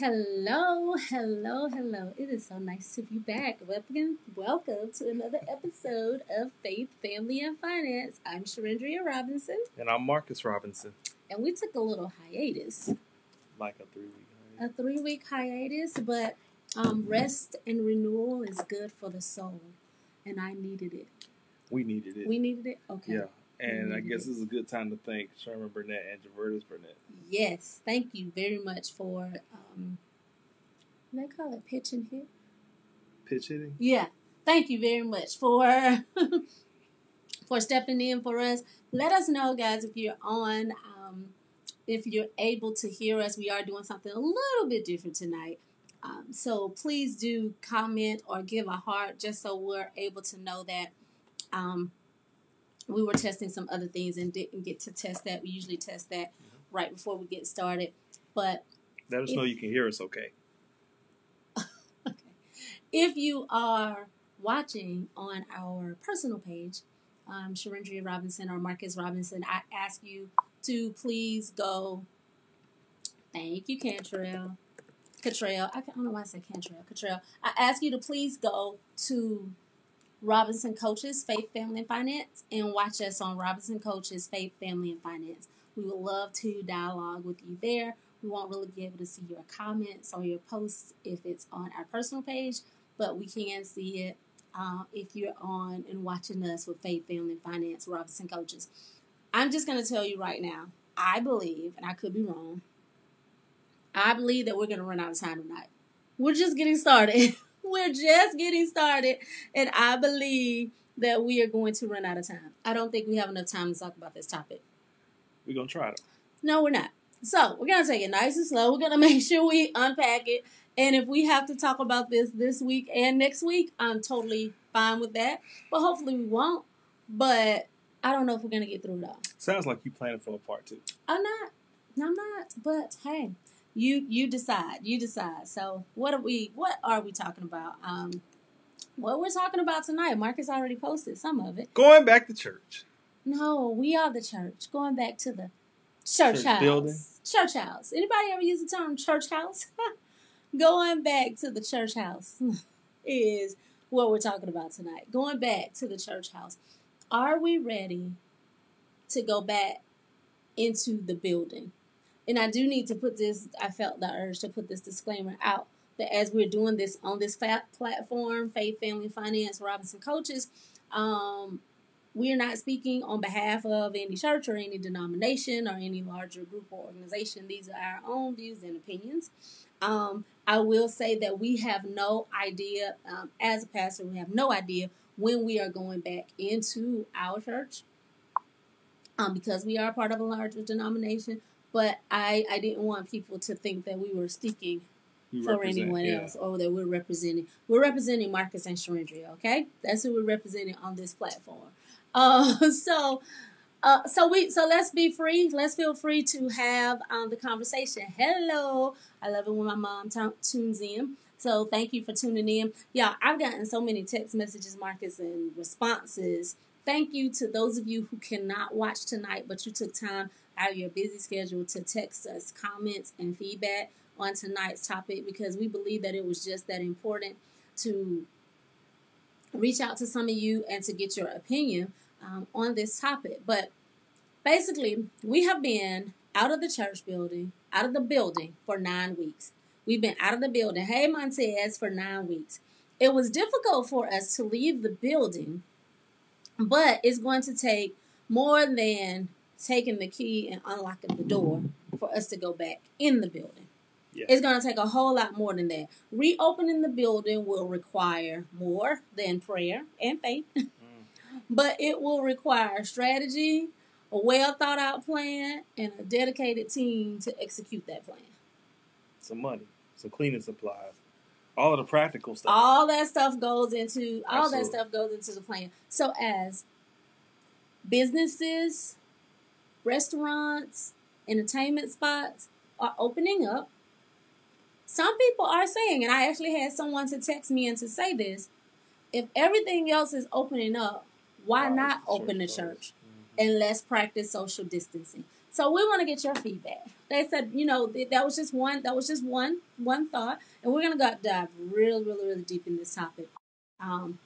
Hello, hello, hello. It is so nice to be back. Welcome to another episode of Faith, Family, and Finance. I'm Sharindria Robinson, And I'm Marcus Robinson. and we took a little hiatus, Like a 3 week a 3 week hiatus, but rest and renewal is good for the soul, and I needed it. We needed it. We needed it? Okay. Yeah. And I guess this is a good time to thank Sherman Burnett and Javertis Burnett. Yes, thank you very much for, they call it pitch and hit? Pitch hitting? Yeah. Thank you very much for for stepping in for us. Let us know, guys, if you're on, if you're able to hear us. We are doing something a little bit different tonight. So please do comment or give a heart just so we're able to know that we were testing some other things and didn't get to test that. We usually test that right before we get started. But let us know you can hear us okay. Okay. If you are watching on our personal page, Sharindria Robinson or Marcus Robinson, I ask you to please go. Thank you, Cantrell. I don't know why I said Cantrell. I ask you to please go to Robinson Coaches, Faith, Family, and Finance, and watch us on Robinson Coaches, Faith, Family, and Finance. We would love to dialogue with you there. We won't really be able to see your comments or your posts if it's on our personal page, but we can see it if you're on and watching us with Faith, Family, and Finance, Robinson Coaches. I'm just going to tell you right now, I believe, and I could be wrong, I believe that we're going to run out of time tonight. We're just getting started. We're just getting started, and I believe that we are going to run out of time. I don't think we have enough time to talk about this topic. We're going to try it. No, we're not. So we're going to take it nice and slow. We're going to make sure we unpack it. And if we have to talk about this week and next week, I'm totally fine with that. But hopefully we won't. But I don't know if we're going to get through it all. Sounds like you planning for a part 2. I'm not. But hey, you decide. You decide. So what are we talking about? What we're talking about tonight, Marcus already posted some of it. Going back to church. No, we are the church. Going back to the church house. Building. Church house. Anybody ever use the term church house? Going back to the church house is what we're talking about tonight. Going back to the church house. Are we ready to go back into the building? And I do need to put this, I felt the urge to put this disclaimer out that as we're doing this on this platform, Faith, Family, Finance, Robinson Coaches, we are not speaking on behalf of any church or any denomination or any larger group or organization. These are our own views and opinions. I will say that we have no idea, as a pastor, we have no idea when we are going back into our church because we are part of a larger denomination. But I didn't want people to think that we were speaking for anyone else or that we're representing. We're representing Marcus and Sharindria, okay? That's who we're representing on this platform. So let's be free. Let's feel free to have the conversation. Hello. I love it when my mom tunes in. So thank you for tuning in. Yeah, I've gotten so many text messages, Marcus, and responses. Thank you to those of you who cannot watch tonight, but you took time out of your busy schedule to text us comments and feedback on tonight's topic because we believe that it was just that important to reach out to some of you and to get your opinion on this topic. But basically, we have been out of the church building, out of the building for 9 weeks. We've been out of the building, hey Montez, for 9 weeks. It was difficult for us to leave the building, but it's going to take more than taking the key and unlocking the door for us to go back in the building. Yeah. It's going to take a whole lot more than that. Reopening the building will require more than prayer and faith, but it will require strategy, a well thought out plan, and a dedicated team to execute that plan. Some money, some cleaning supplies, all of the practical stuff. All that stuff goes into the plan. So as businesses, restaurants, entertainment spots are opening up, some people are saying, and I actually had someone to text me and to say this, if everything else is opening up, why not open the church and let's practice social distancing? So we want to get your feedback. They said, that was just one thought, and we're gonna dive really deep in this topic.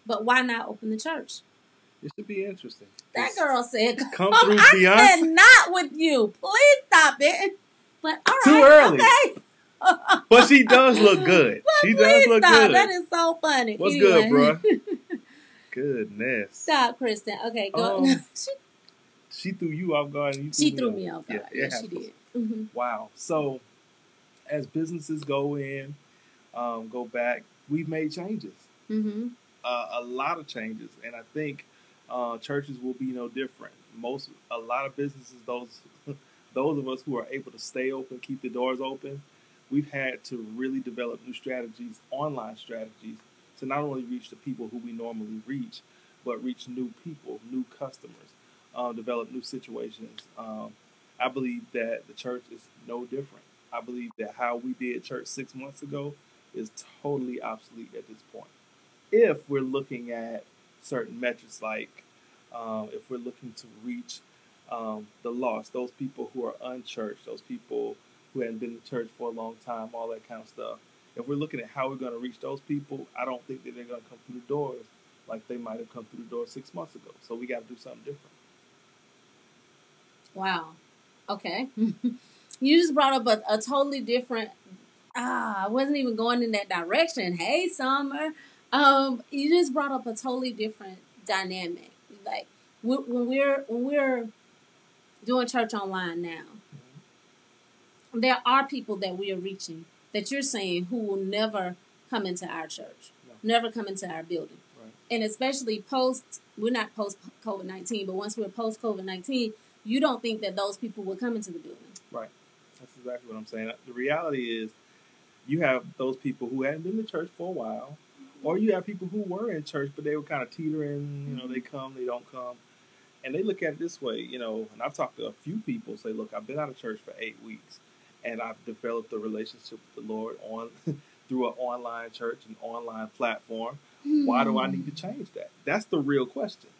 But why not open the church? It should be interesting. That girl said, "Come through, I Beyonce." cannot with you. Please stop it. But all right, Too early. Okay. But she does look good. But She does look stop. good. That is so funny. What's Anyway. good, bro? Goodness. Stop, Kristen. Okay, go. She threw you off guard. And she threw me off guard. Yeah, she did. Mm-hmm. Wow. So, as businesses go back, we've made changes. Mm-hmm. A lot of changes, and I think churches will be no different. A lot of businesses, those of us who are able to stay open, keep the doors open, we've had to really develop new strategies, online strategies, to not only reach the people who we normally reach, but reach new people, new customers, develop new situations. I believe that the church is no different. I believe that how we did church 6 months ago is totally obsolete at this point. If we're looking at certain metrics, like if we're looking to reach the lost, those people who are unchurched, those people who haven't been in church for a long time, all that kind of stuff. If we're looking at how we're going to reach those people, I don't think that they're going to come through the doors like they might have come through the door 6 months ago. So we got to do something different. Wow. Okay. You just brought up a totally different. I wasn't even going in that direction. Hey, Summer. You just brought up a totally different dynamic. Like when we're doing church online now, there are people that we are reaching that you're saying who will never come into our church, never come into our building. Right. And especially we're not post COVID-19, but once we're post COVID-19, you don't think that those people will come into the building. Right. That's exactly what I'm saying. The reality is you have those people who hadn't been to church for a while, or you have people who were in church, but they were kind of teetering, they come, they don't come. And they look at it this way, and I've talked to a few people say, look, I've been out of church for 8 weeks, and I've developed a relationship with the Lord through an online church, an online platform. Why do I need to change that? That's the real question.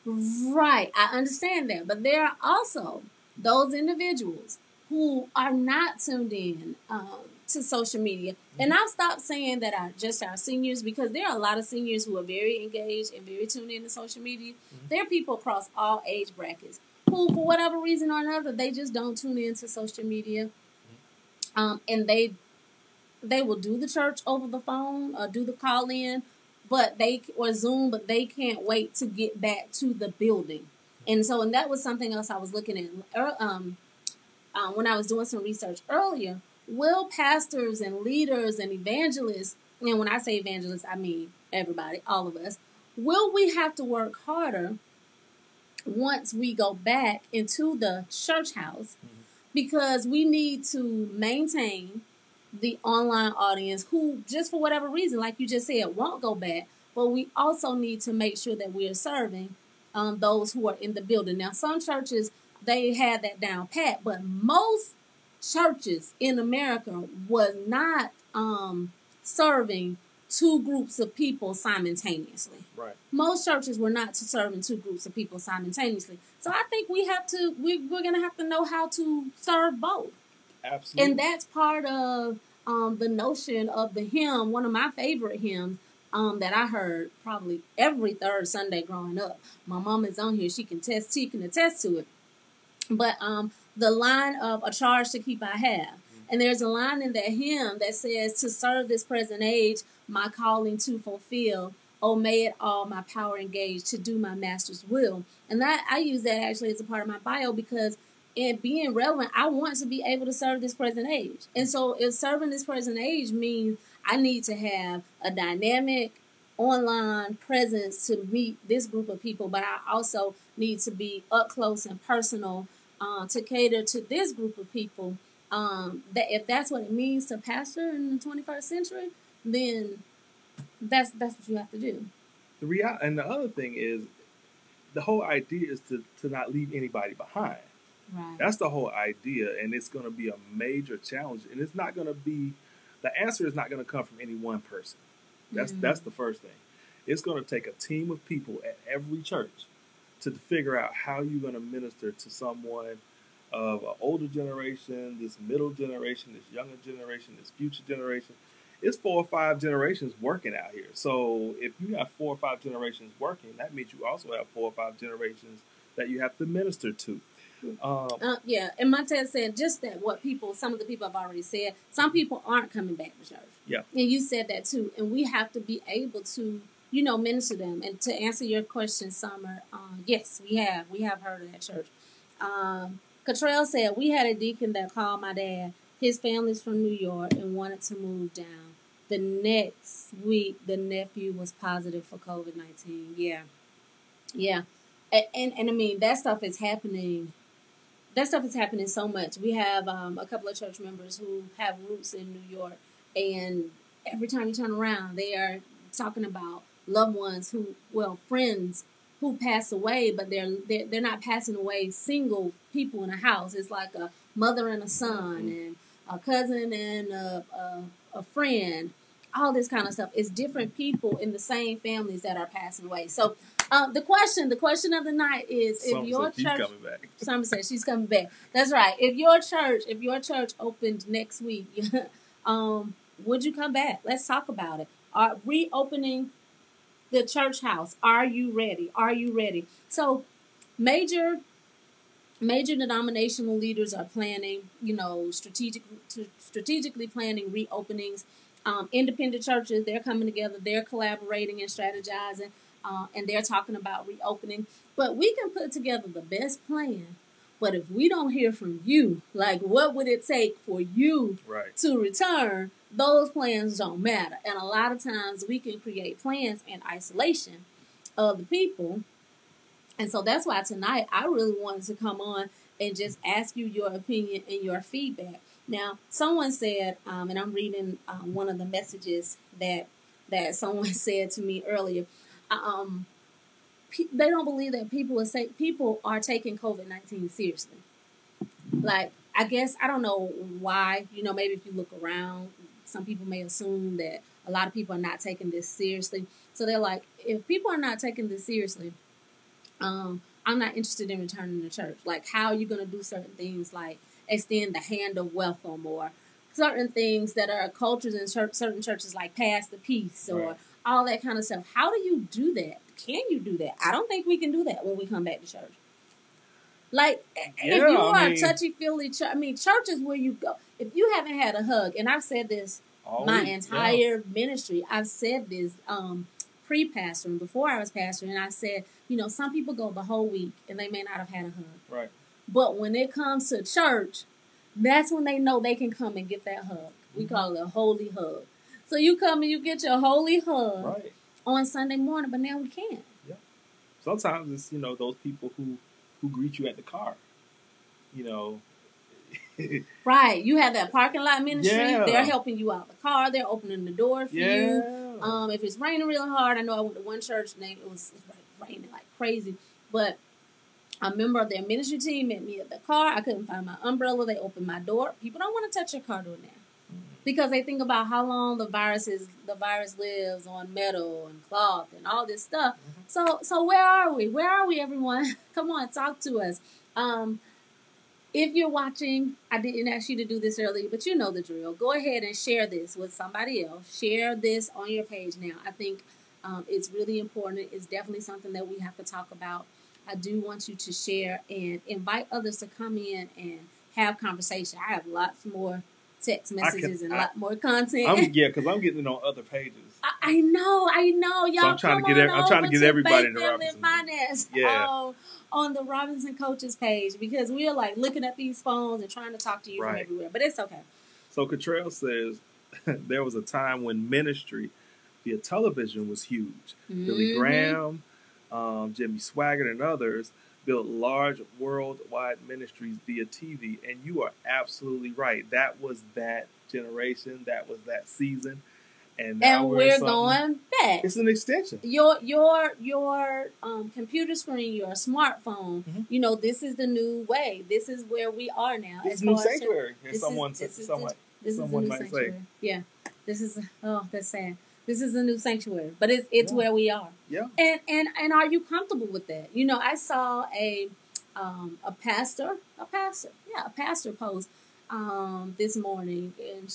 Right. I understand that. But there are also those individuals who are not tuned in to social media. And I've stopped saying that just our seniors, because there are a lot of seniors who are very engaged and very tuned in to social media. There are people across all age brackets who, for whatever reason or another, they just don't tune in to social media. And they will do the church over the phone or do the call in, or Zoom, but they can't wait to get back to the building. And that was something else I was looking at when I was doing some research earlier. Will pastors and leaders and evangelists, and when I say evangelists, I mean everybody, all of us, will we have to work harder once we go back into the church house? Because we need to maintain the online audience who, just for whatever reason, like you just said, won't go back. But we also need to make sure that we are serving those who are in the building. Now, some churches, they had that down pat, but most churches in America was not serving two groups of people simultaneously. Right. Most churches were not serving two groups of people simultaneously. So I think we're going to have to know how to serve both. Absolutely. And that's part of the notion of the hymn, one of my favorite hymns that I heard probably every third Sunday growing up. My mom is on here. She can attest to it. But the line of "A charge to keep I have." And there's a line in that hymn that says, "To serve this present age, my calling to fulfill. Oh, may it all my power engage to do my master's will." And that I use that actually as a part of my bio, because in being relevant, I want to be able to serve this present age. And so if serving this present age means I need to have a dynamic online presence to meet this group of people, but I also need to be up close and personal to cater to this group of people. That if that's what it means to pastor in the 21st century, then that's what you have to do. And the other thing is, the whole idea is to not leave anybody behind. Right. That's the whole idea, and it's going to be a major challenge. And it's not going to be, the answer is not going to come from any one person. That's the first thing. It's going to take a team of people at every church to figure out how you're going to minister to someone of an older generation, this middle generation, this younger generation, this future generation. It's 4 or 5 generations working out here. So if you have 4 or 5 generations working, that means you also have 4 or 5 generations that you have to minister to. Yeah, and Montez said just that some of the people have already said, some people aren't coming back to church. Yeah. And you said that too. And we have to be able to, minister them. And to answer your question, Summer, yes, we have. We have heard of that church. Cottrell said, we had a deacon that called my dad. His family's from New York and wanted to move down. The next week, the nephew was positive for COVID-19. Yeah. Yeah. And I mean, that stuff is happening. That stuff is happening so much. We have a couple of church members who have roots in New York, and every time you turn around, they are talking about loved ones friends who pass away, but they're not passing away single people in a house. It's like a mother and a son, and a cousin and a friend. All this kind of stuff. It's different people in the same families that are passing away. So the question of the night is, if your church, coming back. Some said she's coming back. That's right. If your church opened next week, would you come back? Let's talk about it. Reopening the church house. Are you ready? Are you ready? So major denominational leaders are planning, strategically planning reopenings. Independent churches, they're coming together, they're collaborating and strategizing, and they're talking about reopening. But we can put together the best plan. But if we don't hear from you, like what would it take for you to return, those plans don't matter. And a lot of times we can create plans in isolation of the people. And so that's why tonight I really wanted to come on and just ask you your opinion and your feedback. Now, someone said, and I'm reading one of the messages that someone said to me earlier. They don't believe that people are taking COVID-19 seriously. Like, I guess, I don't know why. Maybe if you look around, some people may assume that a lot of people are not taking this seriously. So they're like, if people are not taking this seriously, I'm not interested in returning to church. Like, how are you going to do certain things like extend the hand of welcome, or certain things that are cultures in certain churches, like pass the peace, or all that kind of stuff. How do you do that? Can you do that? I don't think we can do that when we come back to church. Like, if you are touchy-feely, church is where you go. If you haven't had a hug, and I've said this my entire ministry, I've said this pre-pastoring, before I was pastoring, and I said, some people go the whole week and they may not have had a hug. Right. But when it comes to church, that's when they know they can come and get that hug. We call it a holy hug. So you come and you get your holy hug on Sunday morning, but now we can't. Yeah. Sometimes it's, those people who greet you at the car. Right. You have that parking lot ministry. Yeah. They're helping you out the car. They're opening the door for you. If it's raining really hard, I know I went to one church and it was raining like crazy, but a member of their ministry team met me at the car. I couldn't find my umbrella. They opened my door. People don't want to touch your car doing that because they think about how long the virus lives on metal and cloth and all this stuff. So where are we? Where are we, everyone? Come on, talk to us. If you're watching, I didn't ask you to do this earlier, but you know the drill. Go ahead and share this with somebody else. Share this on your page now. I think it's really important. It's definitely something that we have to talk about. I do want you to share and invite others to come in and have conversation. I have lots more text messages and a lot more content. Because I'm getting it on other pages. I know, y'all. So I'm trying to get everybody in the Robinson Finance. On the Robinson Coaches page, because we are like looking at these phones and trying to talk to you from everywhere, but it's okay. So Cottrell says there was a time when ministry via television was huge. Billy Graham, Jimmy Swaggart, and others built large worldwide ministries via TV, and you are absolutely right. That was that generation. That was that season. And we're going back. It's an extension. Your computer screen, your smartphone. This is the new way. This is where we are now. It's new sanctuary. Someone might say. Yeah. This is that's sad. This is a new sanctuary, but it's where we are. Yeah. And are you comfortable with that? I saw a a pastor post this morning, and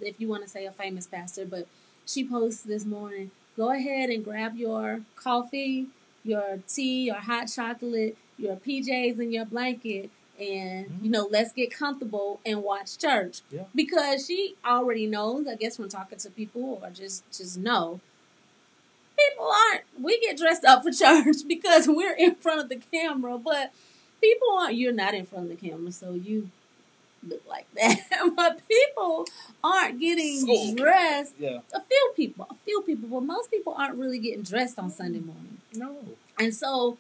if you want to say a famous pastor, but she posts this morning. Go ahead and grab your coffee, your tea, your hot chocolate, your PJs, and your blanket, and let's get comfortable and watch church. Yeah. Because she already knows, I guess, from talking to people or just know, people aren't. We get dressed up for church because we're in front of the camera, but people aren't. You're not in front of the camera, so you look like that. But people aren't getting dressed. Yeah. A few people, but most people aren't really getting dressed on Sunday morning. No. And so,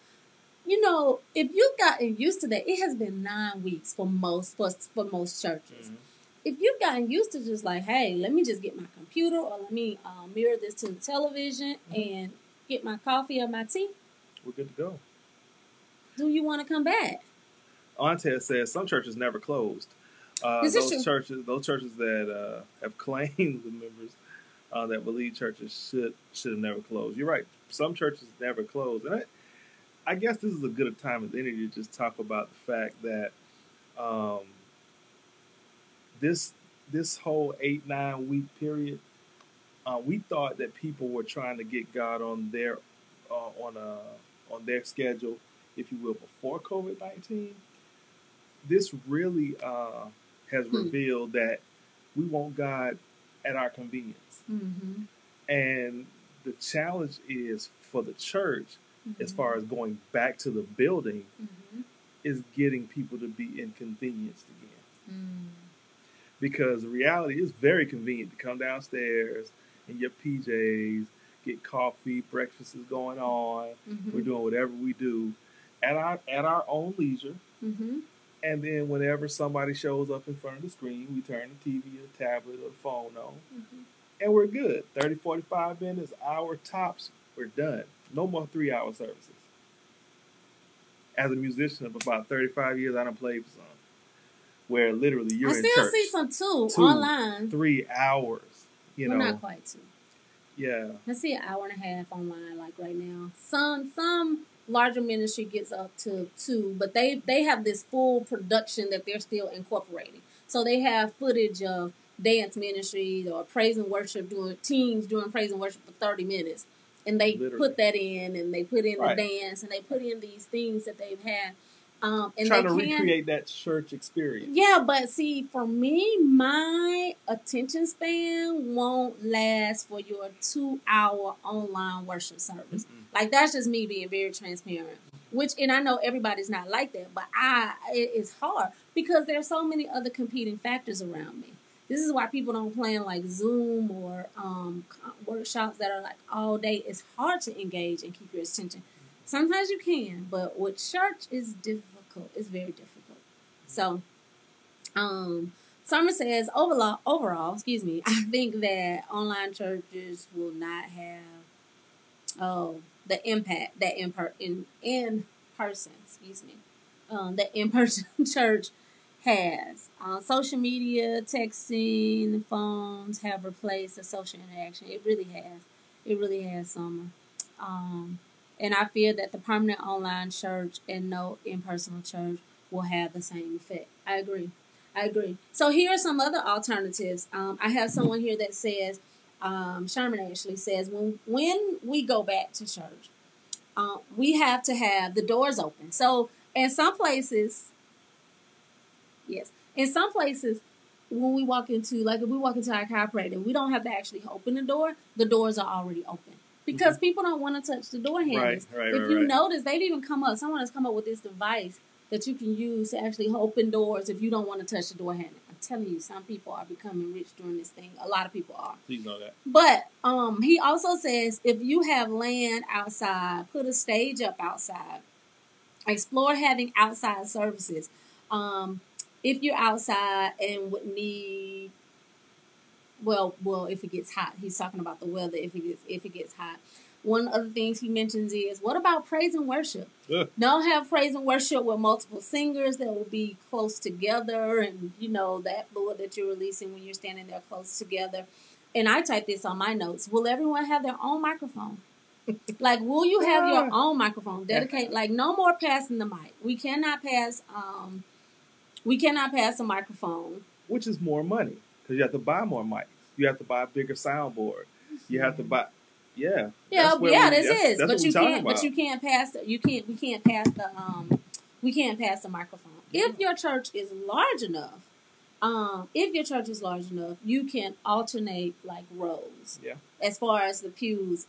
if you've gotten used to that, it has been 9 weeks for most churches. Mm-hmm. If you've gotten used to just like, hey, let me just get my computer or let me mirror this to the television and get my coffee or my tea, we're good to go. Do you want to come back? Auntie says some churches never closed. Those churches that have claimed the members that believe churches should have never closed. You're right. Some churches never closed, and I guess this is a good time as any to just talk about the fact that this whole 8-9 week period, we thought that people were trying to get God on their schedule, if you will, before COVID-19. This really has revealed that we want God at our convenience. Mm-hmm. And the challenge is for the church, as far as going back to the building, is getting people to be inconvenienced again. Mm. Because the reality is very convenient to come downstairs in your PJs, get coffee, breakfast is going on, we're doing whatever we do at our own leisure. Mm-hmm. And then whenever somebody shows up in front of the screen, we turn the TV or the tablet or the phone on. Mm-hmm. And we're good. 30, 45 minutes, hour tops, we're done. No more 3-hour services. As a musician of about 35 years, I done played for some. Where literally you're in church. I still see some two online. 3 hours. Not quite 2. Yeah. I see an hour and a half online like right now. Some larger ministry gets up to 2, but they have this full production that they're still incorporating. So they have footage of dance ministries or praise and worship teams doing praise and worship for 30 minutes. And they put that in, and they put in the dance, and they put in these things that they've had. And trying to recreate that church experience. Yeah, but see, for me, my attention span won't last for your 2-hour online worship service. Mm-hmm. Like, that's just me being very transparent. And I know everybody's not like that, but it's hard because there's so many other competing factors around me. This is why people don't plan like Zoom or workshops that are like all day. It's hard to engage and keep your attention. Sometimes you can, but with church is difficult. It's very difficult. So, Summer says, overall, I think that online churches will not have the impact that in person that in-person church has. Social media, texting, phones have replaced the social interaction. It really has. It really has, Summer. And I fear that the permanent online church and no in-person church will have the same effect. I agree. So here are some other alternatives. I have someone here that says, Sherman actually says, when we go back to church, we have to have the doors open. So in some places, when we walk into, like if we walk into our chiropractor, we don't have to actually open the doors are already open. Because people don't want to touch the door handles. If you notice, they've even someone has come up with this device that you can use to actually open doors if you don't want to touch the door handle. I'm telling you, some people are becoming rich doing this thing. A lot of people are. Please know that. But he also says if you have land outside, put a stage up outside. Explore having outside services. If you're outside and would need... Well, if it gets hot. He's talking about the weather if it gets hot. One of the things he mentions is, what about praise and worship? Don't have praise and worship with multiple singers that will be close together and, that fluid that you're releasing when you're standing there close together. And I typed this on my notes. Will everyone have their own microphone? Like, will you have your own microphone? Dedicate, like, no more passing the mic. We cannot pass the microphone. Which is more money because you have to buy more mics. You have to buy a bigger soundboard. You have to buy, yeah, yeah, this is. That's But what you can't. about. But you can't pass. We can't pass the. We can't pass the microphone. If your church is large enough, you can alternate like rows. Yeah. As far as the pews,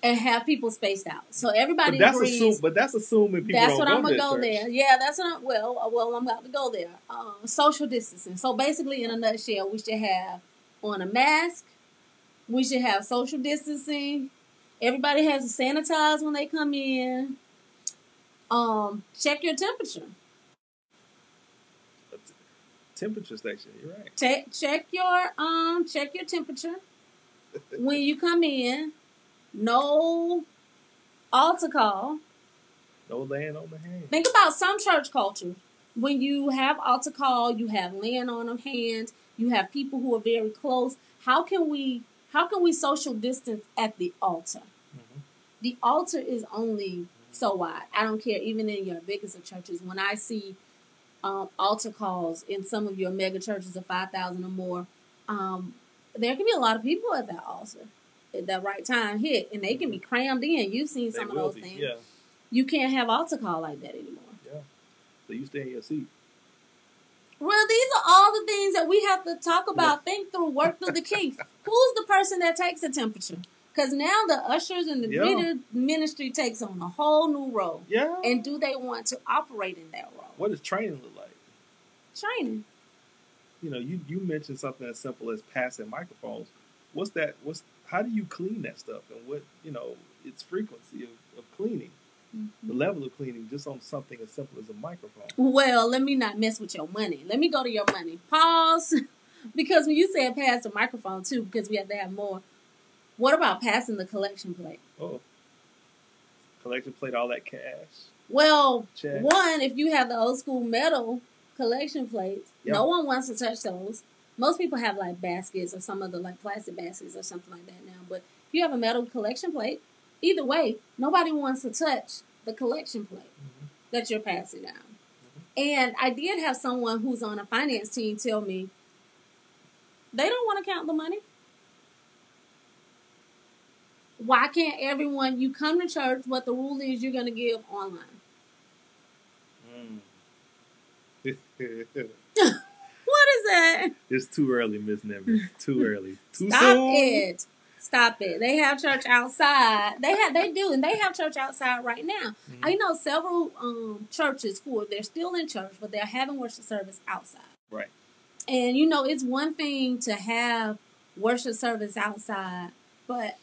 and have people spaced out, so everybody agrees. But that's assuming people. That's don't what go I'm gonna to go church. there. Yeah, that's what. I'm about to go there. Social distancing. So basically, in a nutshell, we should have on a mask. We should have social distancing. Everybody has to sanitize when they come in. Check your temperature. Temperature station. You're right. Check your temperature when you come in. No altar call. No laying on the hand. Think about some church cultures. When you have altar call, you have laying on of hands. You have people who are very close. How can we social distance at the altar? Mm-hmm. The altar is only so wide. I don't care. Even in your biggest of churches, when I see altar calls in some of your mega churches of 5,000 or more, there can be a lot of people at that altar at that right time hit, and they can be crammed in. You've seen some of those things. Yeah. You can't have altar call like that anymore. Yeah. So you stay in your seat. Well, these are all the things that we have to talk about, think through, work through the kinks. Who's the person that takes the temperature? Because now the ushers and the greeter ministry takes on a whole new role. Yeah. And do they want to operate in that role? What does training look like? Training. You know, you mentioned something as simple as passing microphones. How do you clean that stuff? And what, its frequency of cleaning. The level of cleaning just on something as simple as a microphone. Well, let me not mess with your money. Let me go to your money. Pause. Because when you said pass the microphone too, because we have to have more. What about passing the collection plate? Oh. Collection plate, all that cash. Well, check. One, if you have the old school metal collection plates, no one wants to touch those. Most people have like baskets or some other like plastic baskets or something like that now. But if you have a metal collection plate, either way, nobody wants to touch the collection plate that you're passing down. And I did have someone who's on a finance team tell me they don't want to count the money. Why can't everyone, you come to church, what the rule is you're going to give online? What is that? It's too early, Miss Nevin. Too early. Too Stop soon. Stop it. They have church outside. They have church outside right now. Mm-hmm. I know several churches they're still in church, but they're having worship service outside. Right. And it's one thing to have worship service outside, but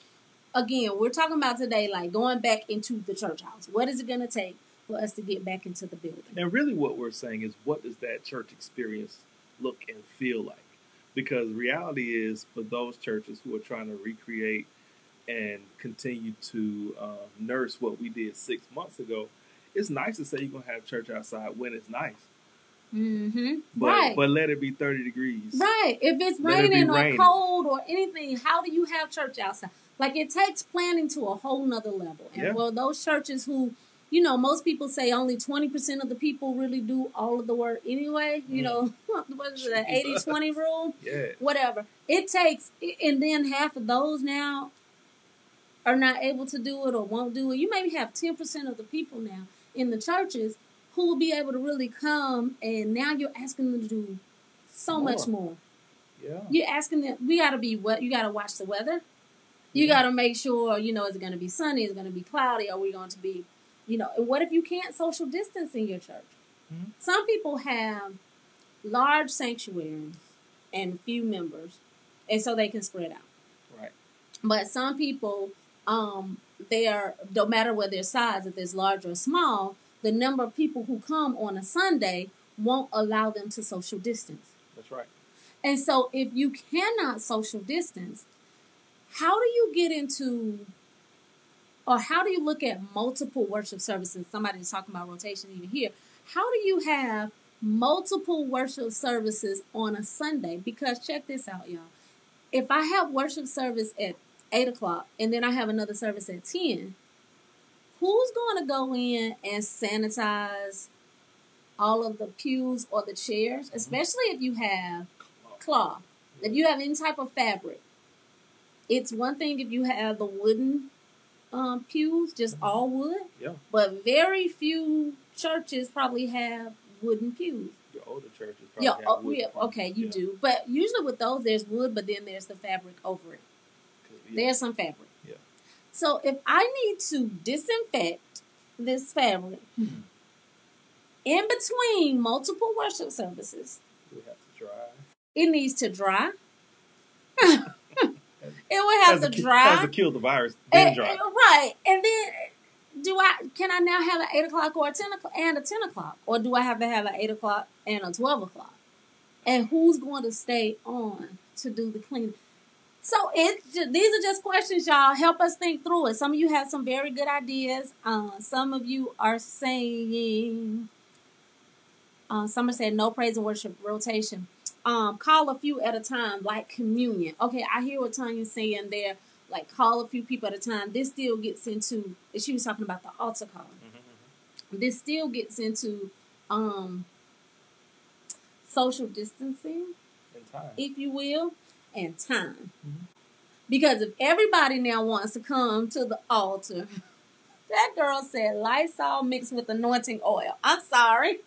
again, we're talking about today, like going back into the church house. What is it going to take for us to get back into the building? And really what we're saying is, what does that church experience look and feel like? Because reality is, for those churches who are trying to recreate and continue to nurse what we did 6 months ago, it's nice to say you're going to have church outside when it's nice. Mm-hmm. But let it be 30 degrees. Right. If it's raining or cold or anything, how do you have church outside? Like, it takes planning to a whole nother level. And for those churches who, most people say only 20% of the people really do all of the work anyway. What is it, 80-20 rule? Yeah. Whatever. It takes, and then half of those now are not able to do it or won't do it. You maybe have 10% of the people now in the churches who will be able to really come, and now you're asking them to do so much more. Yeah. You're asking them, you got to watch the weather. You got to make sure, is it going to be sunny? Is it going to be cloudy? Are we going to be, what if you can't social distance in your church? Mm-hmm. Some people have large sanctuaries and few members, and so they can spread out. Right. But some people, they are, no matter what their size, if it's large or small, the number of people who come on a Sunday won't allow them to social distance. That's right. And so if you cannot social distance, how do you get into, or how do you look at multiple worship services? Somebody's talking about rotation even here. How do you have multiple worship services on a Sunday? Because check this out, y'all. If I have worship service at 8 o'clock, and then I have another service at 10, who's going to go in and sanitize all of the pews or the chairs, especially if you have cloth, if you have any type of fabric? It's one thing if you have the wooden pews, just all wood, but very few churches probably have wooden pews. The older churches probably have wood. Okay, you do. But usually with those, there's wood, but then there's the fabric over it. There's some fabric. Yeah. So if I need to disinfect this fabric in between multiple worship services, we have to dry. It needs to dry. It would have to dry. Has to kill the virus, then dry. Right. And then can I now have an 8 o'clock or a 10 o'clock and a 10 o'clock? Or do I have to have an 8 o'clock and a 12 o'clock? And who's going to stay on to do the cleaning? So these are just questions, y'all. Help us think through it. Some of you have some very good ideas. Some of you are saying, some are saying no praise and worship rotation. Call a few at a time, like communion. Okay, I hear what Tanya's saying there. Like, call a few people at a time. This still gets into, she was talking about the altar call. This still gets into social distancing, and time, if you will, and time. Because if everybody now wants to come to the altar, that girl said Lysol mixed with anointing oil. I'm sorry.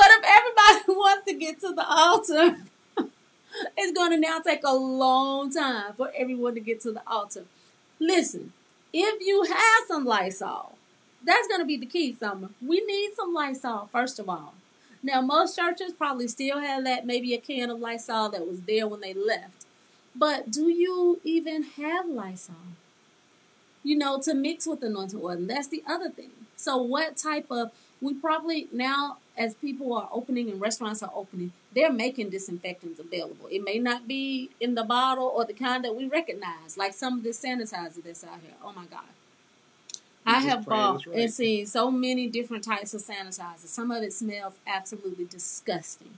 But if everybody wants to get to the altar, it's going to now take a long time for everyone to get to the altar. Listen, if you have some Lysol, that's going to be the key, Summer. We need some Lysol, first of all. Now, most churches probably still have that, maybe a can of Lysol that was there when they left. But do you even have Lysol? To mix with anointing oil. And that's the other thing. So what type of, we probably now, as people are opening and restaurants are opening, they're making disinfectants available. It may not be in the bottle or the kind that we recognize, like some of this sanitizer that's out here. Oh my God. I have bought and seen so many different types of sanitizers. Some of it smells absolutely disgusting,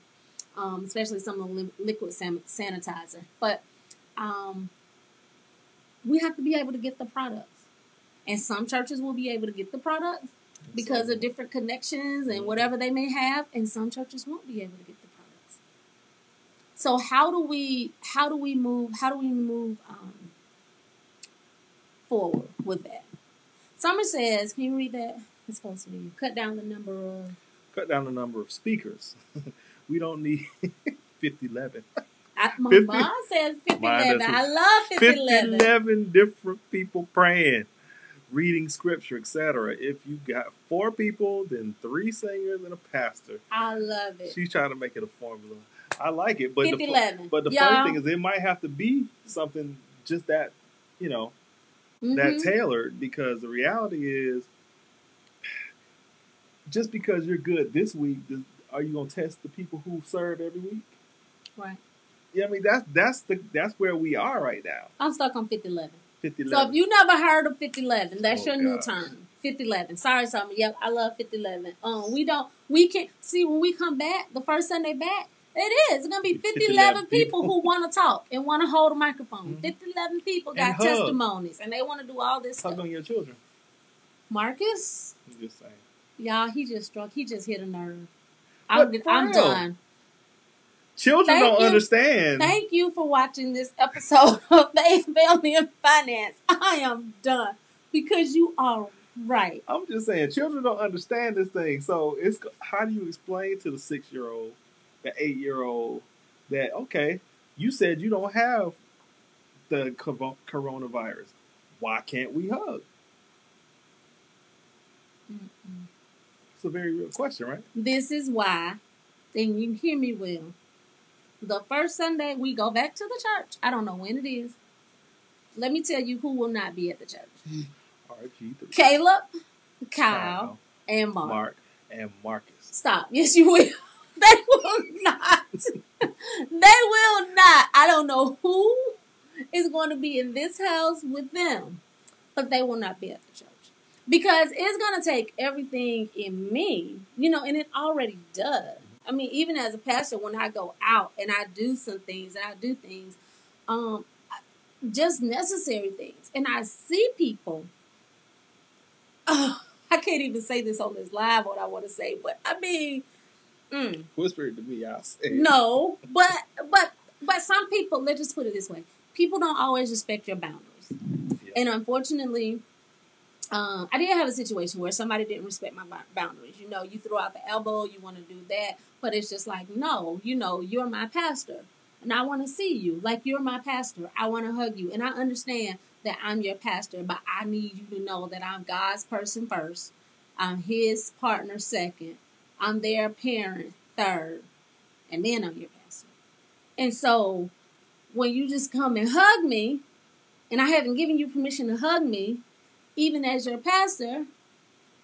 especially some of the liquid sanitizer. But we have to be able to get the products. And some churches will be able to get the products because of different connections and whatever they may have, and some churches won't be able to get the products. So how do we move forward with that? Summer says, can you read that? It's supposed to be cut down the number of speakers. We don't need 5011. My mom says 5011. I love 5011. 5011 different people praying, reading scripture, etc. If you got 4 people, then 3 singers and a pastor. I love it. She's trying to make it a formula. I like it, but 5011. But the funny thing is, it might have to be something just that, that tailored, because the reality is, just because you're good this week, are you going to test the people who serve every week? Right. Yeah, I mean that's where we are right now. I'm stuck on 5011. 5011. So if you never heard of 5011, that's your new term. 5011. Sorry, Summer. Yep, I love 5011. We can't see when we come back the first Sunday back. It's gonna be 5011 people who want to talk and want to hold a microphone. 5011 people got testimonies and they want to do all this stuff. Hug on your children. Marcus. I'm just saying. Y'all, he just hit a nerve. I'm done. Children don't understand. Thank you for watching this episode of Faith, Family, and Finance. I am done because you are right. I'm just saying, children don't understand this thing. So how do you explain to the 6-year-old, the 8-year-old, that, okay, you said you don't have the coronavirus. Why can't we hug? It's a very real question, right? This is why, and you hear me well, the first Sunday we go back to the church. I don't know when it is. Let me tell you who will not be at the church. RG3. Caleb, Kyle, and Mark. Mark and Marcus. Stop. Yes, you will. They will not. They will not. I don't know who is going to be in this house with them, but they will not be at the church. Because it's going to take everything in me, and it already does. I mean, even as a pastor, when I go out and I do some things and I do things, just necessary things. And I see people, I can't even say this on this live what I want to say, but I mean, whisper it to me, I'll say it. No, but some people, let's just put it this way, people don't always respect your boundaries. Yeah. And unfortunately, I did have a situation where somebody didn't respect my boundaries. You know, you throw out the elbow, you want to do that, but it's just like, no, you know, you're my pastor, and I want to see you like you're my pastor. I want to hug you, and I understand that I'm your pastor, but I need you to know that I'm God's person first. I'm His partner second. I'm their parent third, and then I'm your pastor. And so, when you just come and hug me, and I haven't given you permission to hug me, even as your pastor,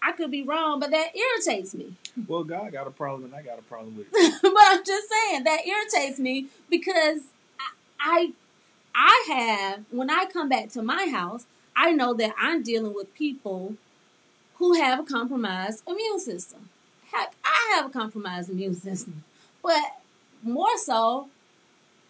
I could be wrong, but that irritates me. Well, God got a problem, and I got a problem with it. But I'm just saying that irritates me because I have, when I come back to my house, I know that I'm dealing with people who have a compromised immune system. Heck, I have a compromised immune system, but more so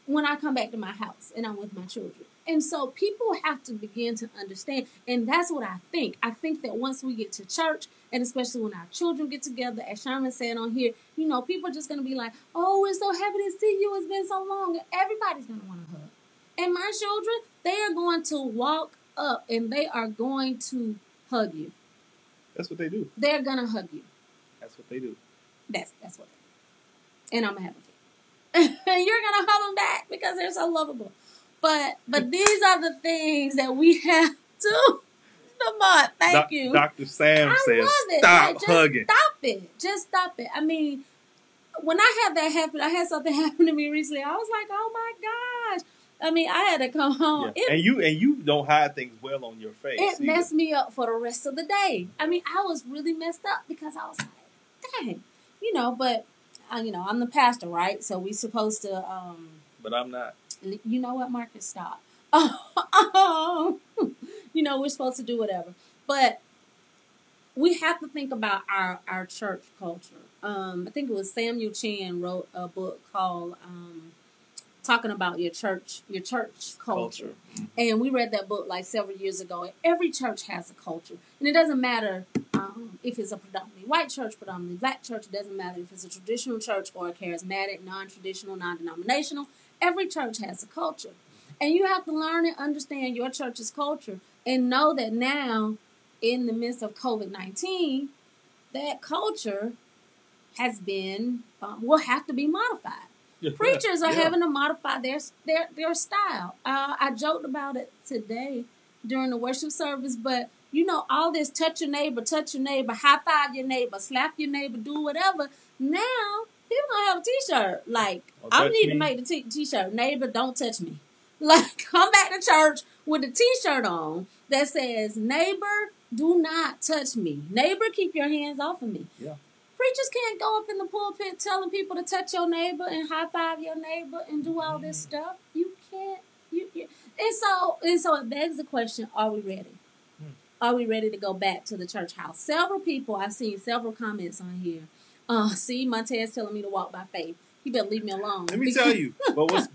when I come back to my house and I'm with my children. And so people have to begin to understand, and that's what I think. I think that once we get to church, and especially when our children get together, as Sherman said on here, you know, people are just going to be like, oh, we're so happy to see you. It's been so long. And everybody's going to want to hug. And my children, they are going to walk up and they are going to hug you. That's what they do. They're going to hug you. That's what they do. That's what they do. And I'm going to have a kid. And you're going to hug them back because they're so lovable. But these are the things that we have to. Lamont, thank you. Dr. Sam says, stop hugging. Stop it. Just stop it. I mean, when I had that happen, I had something happen to me recently. I was like, oh my gosh. I mean, I had to come home. Yeah. And you don't hide things well on your face. It messed me up for the rest of the day. I mean, I was really messed up because I was like, dang. You know, but, I'm the pastor, right? So we supposed to... but I'm not. You know what, Marcus? Stop. We're supposed to do whatever. But we have to think about our church culture. I think it was Samuel Chan wrote a book called talking about your church culture. And we read that book like several years ago. And every church has a culture. And it doesn't matter if it's a predominantly white church, predominantly black church. It doesn't matter if it's a traditional church or a charismatic, non-traditional, non-denominational. Every church has a culture. And you have to learn and understand your church's culture and know that now, in the midst of COVID-19, that culture has been, will have to be modified. Preachers are having to modify their style. I joked about it today during the worship service, but all this touch your neighbor, high five your neighbor, slap your neighbor, do whatever. Now, people gonna have a t-shirt. Like, I need to make the t-shirt, neighbor, don't touch me. Like, come back to church with a t-shirt on that says, neighbor, do not touch me. Neighbor, keep your hands off of me. Yeah. Preachers can't go up in the pulpit telling people to touch your neighbor and high five your neighbor and do all this stuff. You can't. And so it begs the question: are we ready? Are we ready to go back to the church house? Several people, I've seen several comments on here. See, Montez telling me to walk by faith. You better leave me alone. Let me tell you. But what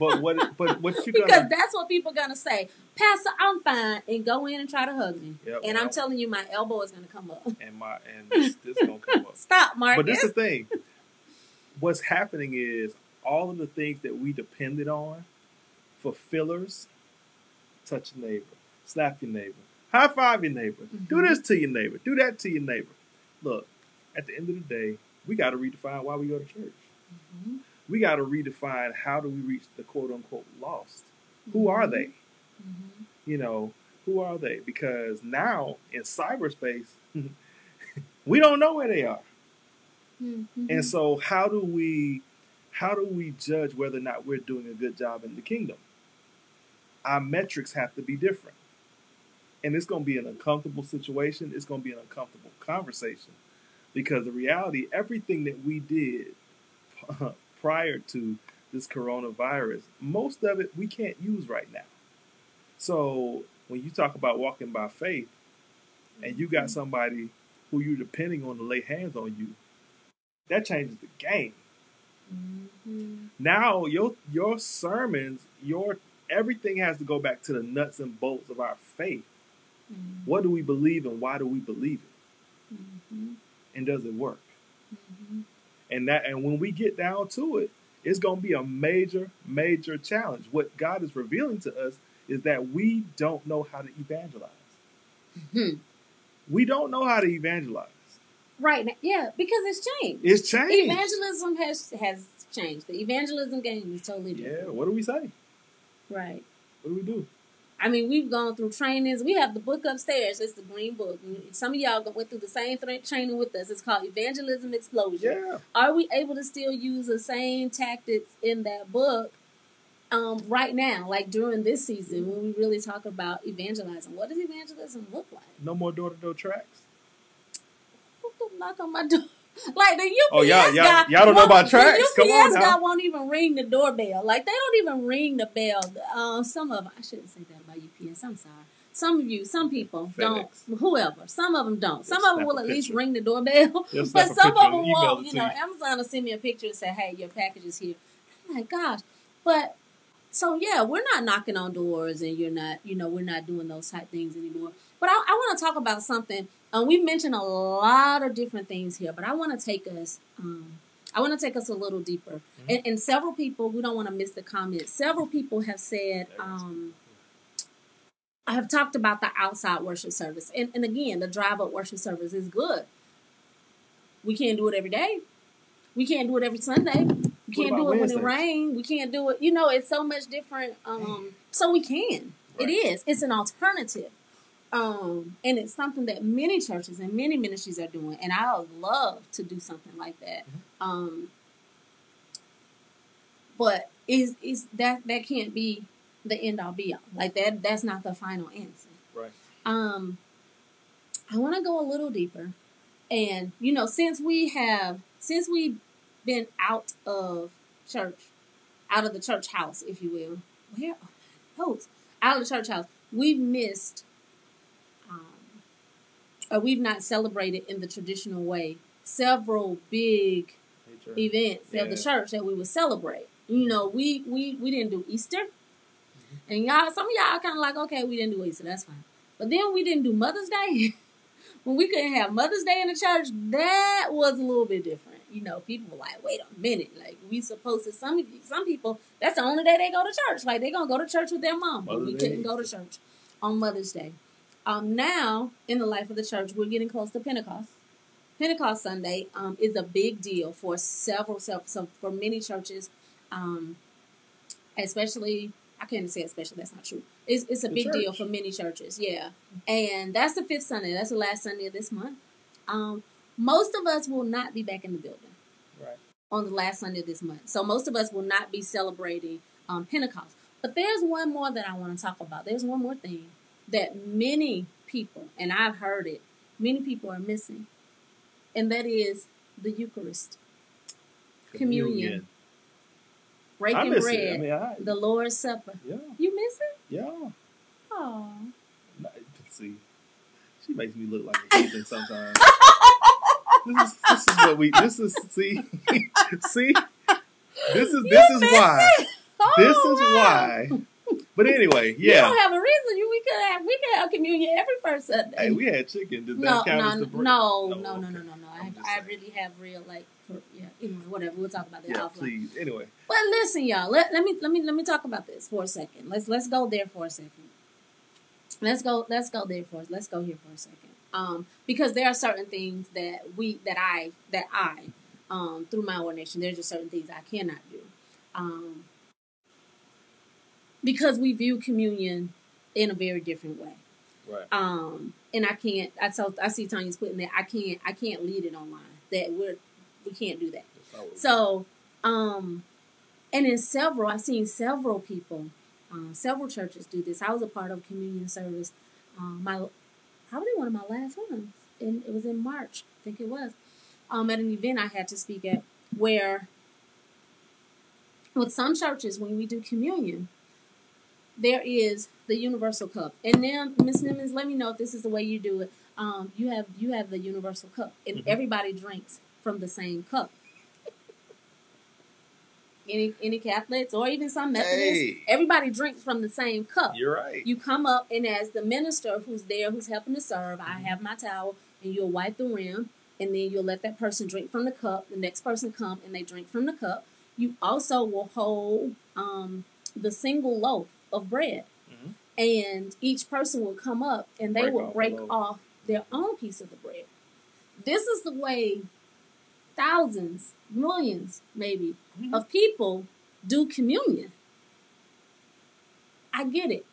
you gonna? Because that's what people are gonna say. Pastor, I'm fine, and go in and try to hug me. Yep, and I'm telling you, my elbow is gonna come up. And this gonna come up. Stop, Marcus. But this is the thing. What's happening is all of the things that we depended on for fillers: touch your neighbor, slap your neighbor, high five your neighbor, do this to your neighbor, do that to your neighbor. Look, at the end of the day, we got to redefine why we go to church. Mm-hmm. We got to redefine how do we reach the quote-unquote lost. Mm-hmm. Who are they? Mm-hmm. Who are they? Because now in cyberspace, we don't know where they are. Mm-hmm. And so how do we judge whether or not we're doing a good job in the kingdom? Our metrics have to be different. And it's going to be an uncomfortable situation. It's going to be an uncomfortable conversation. Because the reality, everything that we did prior to this coronavirus, most of it we can't use right now. So when you talk about walking by faith and you got somebody who you're depending on to lay hands on you, that changes the game. Mm-hmm. Now your sermons, your everything has to go back to the nuts and bolts of our faith. Mm-hmm. What do we believe and why do we believe it? Mm-hmm. And does it work? Mm-hmm. And when we get down to it, it's going to be a major, major challenge. What God is revealing to us is that we don't know how to evangelize. Mm-hmm. We don't know how to evangelize. Right now, yeah, because it's changed. It's changed. Evangelism has changed. The evangelism game is totally different. Yeah, what do we say? Right. What do we do? I mean, we've gone through trainings. We have the book upstairs. It's the Green Book. Some of y'all went through the same training with us. It's called Evangelism Explosion. Yeah. Are we able to still use the same tactics in that book right now, like during this season, when we really talk about evangelizing? What does evangelism look like? No more door-to-door tracks. Who can knock on my door? Like the UPS guy. Y'all don't know about tracks? The Come on UPS now. guy won't even ring the doorbell. Like they don't even ring the bell. Some of them, I shouldn't say that about UPS. I'm sorry. Some people don't. Whoever. Some of them don't. Some of them will at least ring the doorbell. But some of them won't. You know, Amazon will send me a picture and say, "Hey, your package is here." I'm like, gosh. But so yeah, we're not knocking on doors, and you're not. You know, we're not doing those type things anymore. But I want to talk about something. We've mentioned a lot of different things here, but I want to take us. I want to take us a little deeper. Mm-hmm. And several people, we don't want to miss the comments. Several people have said, I have talked about the outside worship service, and again, the drive-up worship service is good. We can't do it every day. We can't do it every Sunday. We can't do it when it rains. We can't do it. You know, it's so much different. So we can. Right. It is. It's an alternative. And it's something that many churches and many ministries are doing, and I would love to do something like that. Mm-hmm. But is that can't be the end all be all. Like that's not the final answer. Right. I want to go a little deeper, and you know, since we've been out of church, out of the church house, if you will, where those out of the church house, we've missed. Or we've not celebrated in the traditional way several big events of the church that we would celebrate. You know, we didn't do Easter. Mm-hmm. And some of y'all kind of like, okay, we didn't do Easter, that's fine. But then we didn't do Mother's Day. When we couldn't have Mother's Day in the church, that was a little bit different. You know, people were like, wait a minute, like we supposed to, some people, that's the only day they go to church. Like they're going to go to church with their mom. But we couldn't go to church on Mother's Day. Now, in the life of the church, we're getting close to Pentecost. Pentecost Sunday is a big deal for for many churches, especially, I can't say especially, that's not true. It's a big deal for many churches, yeah. And that's the 5th Sunday. That's the last Sunday of this month. Most of us will not be back in the building on the last Sunday of this month. So most of us will not be celebrating Pentecost. But there's one more that I want to talk about. There's one more thing that many people, and I've heard it, many people are missing. And that is the Eucharist. Communion. Breaking bread. The Lord's Supper. Yeah. You miss it? Yeah. Oh. See, she makes me look like a heathen sometimes. This is why. This is why. But anyway, yeah. You don't have a reason. We could have communion every first Sunday. Hey, we had chicken. Does that count as the bread? No. I really have real whatever. We'll talk about that. Yeah, please. Anyway. But listen, y'all. Let me talk about this for a second. Let's go there for a second. Let's go here for a second. Because there are certain things that I through my ordination, there's just certain things I cannot do. Because we view communion in a very different way. Right. And I can't. I see Tanya's putting that. I can't lead it online. That we can't do that. So, and I've seen several people, several churches do this. I was a part of a communion service. Probably one of my last ones, and it was in March. I think it was. At an event I had to speak at, where with some churches when we do communion, there is the universal cup. And then, Ms. Nimmons, let me know if this is the way you do it. You have the universal cup, and everybody drinks from the same cup. any Catholics or even some Methodists, Hey. everybody drinks from the same cup. You're right. You come up, and as the minister who's there, who's helping to serve, I have my towel, and you'll wipe the rim, and then you'll let that person drink from the cup. The next person come, and they drink from the cup. You also will hold the single loaf of bread, and each person will come up, and they will break off their own piece of the bread. This is the way thousands, millions, maybe, of people do communion. I get it.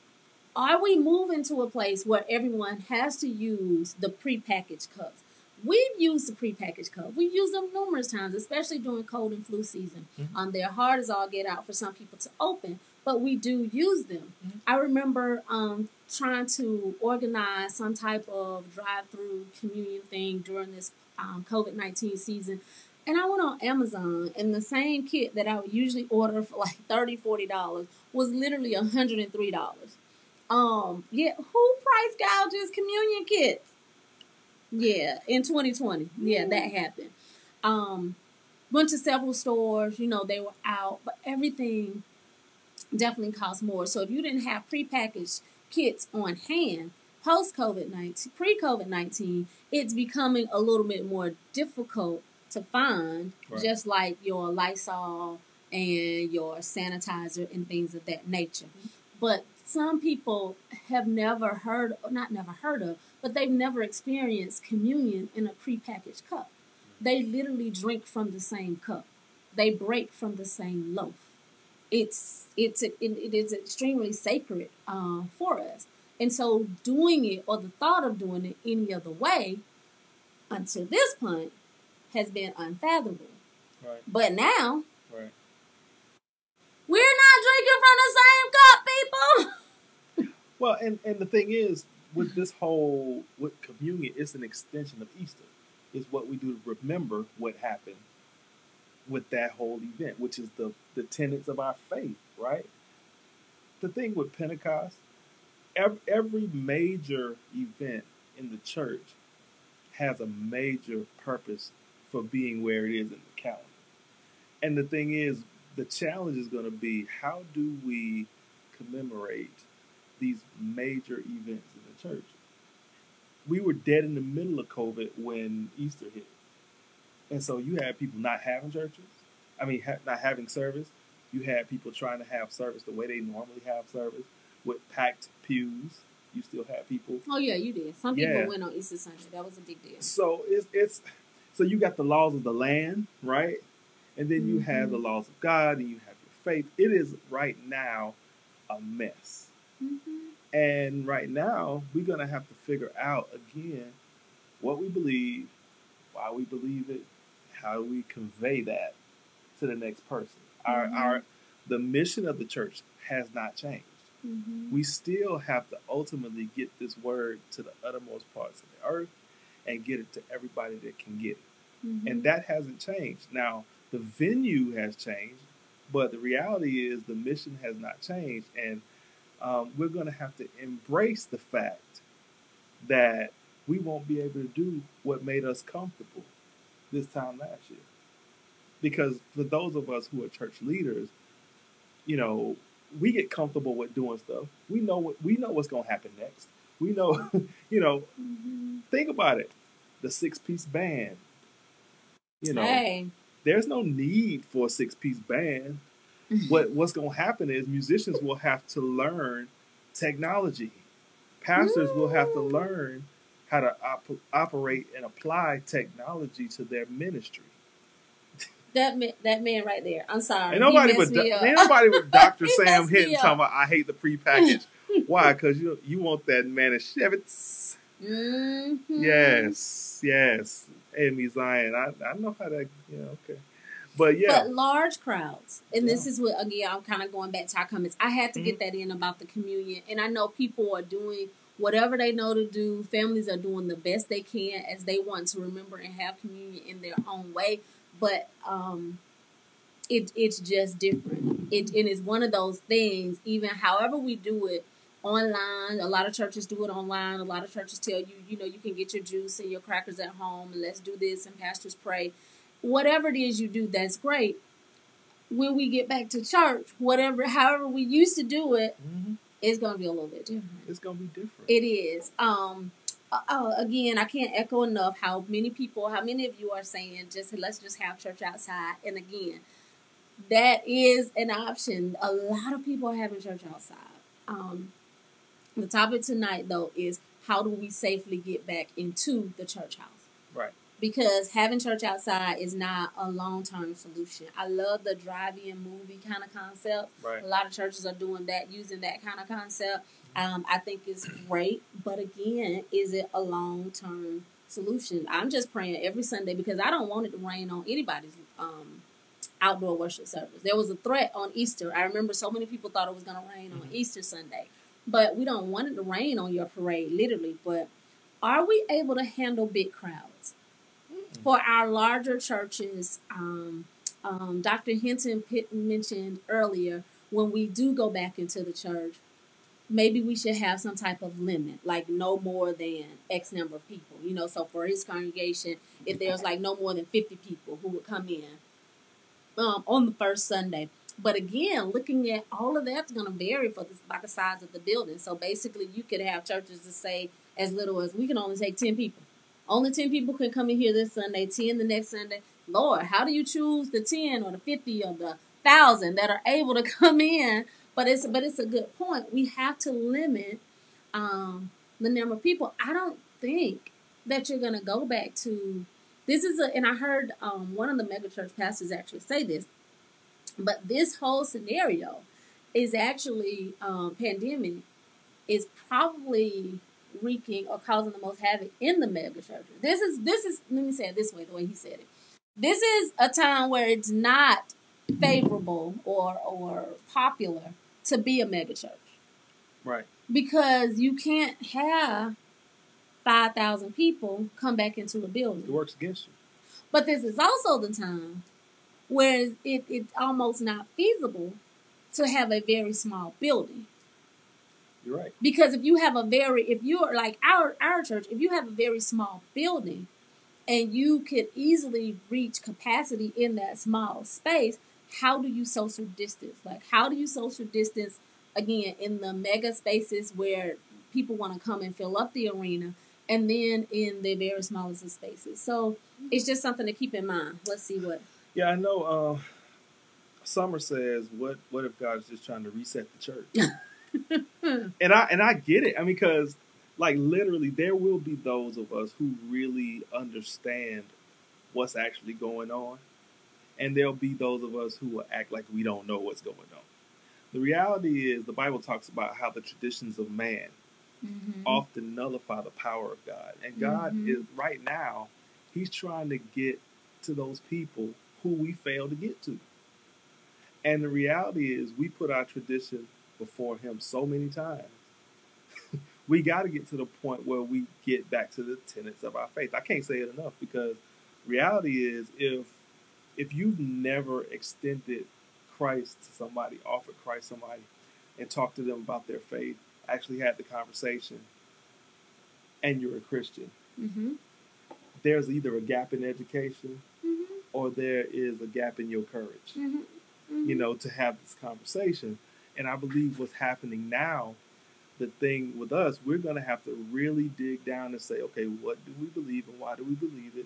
Are we moving to a place where everyone has to use the prepackaged cups? We've used the prepackaged cups. We've used them numerous times, especially during cold and flu season. They're hard as all get out for some people to open, but we do use them. I remember trying to organize some type of drive-through communion thing during this COVID-19 season. And I went on Amazon, and the same kit that I would usually order for like $30, $40 was literally $103. Who price gouges communion kits? Yeah, in 2020. Yeah, that happened. Went to several stores, they were out, but everything definitely cost more. So if you didn't have prepackaged kits on hand, post-COVID-19, pre-COVID-19, it's becoming a little bit more difficult to find, just like your Lysol and your sanitizer and things of that nature. But some people have not never heard of, but they've never experienced communion in a prepackaged cup. They literally drink from the same cup. They break from the same loaf. It is extremely sacred for us. And so doing it, or the thought of doing it any other way, until this point, has been unfathomable. Right. But now, we're not drinking from the same cup, people. Well, and the thing is, with this with communion, it's an extension of Easter. It's what we do to remember what happened with that whole event, which is the tenets of our faith, right? The thing with Pentecost, every major event in the church has a major purpose for being where it is in the calendar. And the thing is, the challenge is going to be, how do we commemorate these major events in the church? We were dead in the middle of COVID when Easter hit. And so you had people not having churches. Not having service. You had people trying to have service the way they normally have service, with packed pews. You still have people. Oh yeah, you did. Some people went on Easter Sunday. That was a big deal. So so you got the laws of the land, right? And then you have the laws of God, and you have your faith. It is right now a mess. And right now, we're going to have to figure out again what we believe, why we believe it, how we convey that to the next person. The mission of the church has not changed. We still have to ultimately get this word to the uttermost parts of the earth and get it to everybody that can get it. And that hasn't changed. Now, the venue has changed, but the reality is the mission has not changed. And we're going to have to embrace the fact that we won't be able to do what made us comfortable this time last year. Because for those of us who are church leaders, we get comfortable with doing stuff. We know what's going to happen next. We know, think about it. The 6-piece band, there's no need for a 6-piece band. What's going to happen is musicians will have to learn technology. Pastors will have to learn how to operate and apply technology to their ministry. That man right there. I'm sorry. Ain't nobody with Dr. Sam Hinton talking about, I hate the prepackaged. Why? Because you want that Manischewitz. Yes. Amy Zion. I know how that, okay. But large crowds, and this is what, again, I'm kind of going back to our comments. I had to get that in about the communion, and I know people are doing whatever they know to do. Families are doing the best they can as they want to remember and have communion in their own way. But it's just different. It is one of those things, even however we do it online. A lot of churches do it online. A lot of churches tell you, you can get your juice and your crackers at home, and let's do this, and pastors pray. Whatever it is you do, that's great. when we get back to church, however we used to do it, Mm-hmm. it's gonna be a little bit different. It's gonna be different. It is. Again, I can't echo enough how many of you are saying let's just have church outside. And again, that is an option. A lot of people are having church outside. The topic tonight, though, is how do we safely get back into the church house? Right. Because having church outside is not a long-term solution. I love the drive-in movie kind of concept. Right. A lot of churches are doing that, using that kind of concept. I think it's great. But again, is it a long-term solution? I'm just praying every Sunday because I don't want it to rain on anybody's outdoor worship service. There was a threat on Easter. I remember so many people thought it was going to rain on Easter Sunday. But we don't want it to rain on your parade, literally. But are we able to handle big crowds? For our larger churches, Dr. Hinton mentioned earlier, when we do go back into the church, maybe we should have some type of limit, like no more than X number of people. So for his congregation, if there's like no more than 50 people who would come in on the first Sunday. But again, looking at all of that's going to vary by the size of the building. So basically, you could have churches that say as little as we can only take 10 people. Only 10 people can come in here this Sunday, 10 the next Sunday. Lord, how do you choose the 10 or the 50 or the 1,000 that are able to come in? But it's a good point. We have to limit the number of people. I don't think that you're going to go back to this and I heard one of the megachurch pastors actually say this. But this whole scenario is actually pandemic is probably wreaking or causing the most havoc in the mega churches. This is let me say it this way, the way he said it. This is a time where it's not favorable or popular to be a mega church. Right. Because you can't have 5,000 people come back into a building. It works against you. But this is also the time where it's almost not feasible to have a very small building. You're right. Because if you're like our church, if you have a very small building and you could easily reach capacity in that small space, how do you social distance? Like, how do you social distance, again, in the mega spaces where people want to come and fill up the arena, and then in the very smallest of spaces? So it's just something to keep in mind. Let's see what. Yeah, I know. Summer says, "What if God is just trying to reset the church?" and I get it. I mean, because like literally, there will be those of us who really understand what's actually going on, and there'll be those of us who will act like we don't know what's going on. The reality is, the Bible talks about how the traditions of man often nullify the power of God, and God is right now. He's trying to get to those people who we fail to get to. And the reality is, we put our tradition before him so many times. We got to get to the point where we get back to the tenets of our faith. I can't say it enough, because reality is, if you've never extended Christ to somebody, offered Christ to somebody, and talked to them about their faith, actually had the conversation, and you're a Christian, there's either a gap in education or there is a gap in your courage, to have this conversation. And I believe what's happening now, the thing with us, we're going to have to really dig down and say, okay, what do we believe and why do we believe it?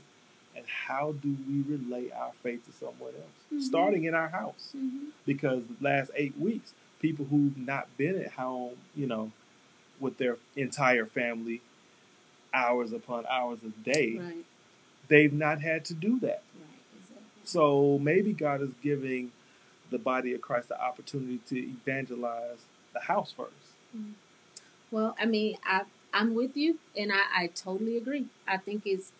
And how do we relate our faith to someone else? Starting in our house. Because the last 8 weeks, people who've not been at home, with their entire family, hours upon hours a day, they've not had to do that. So maybe God is giving the body of Christ the opportunity to evangelize the house first. Well, I mean, I'm with you, and I totally agree. I think it's,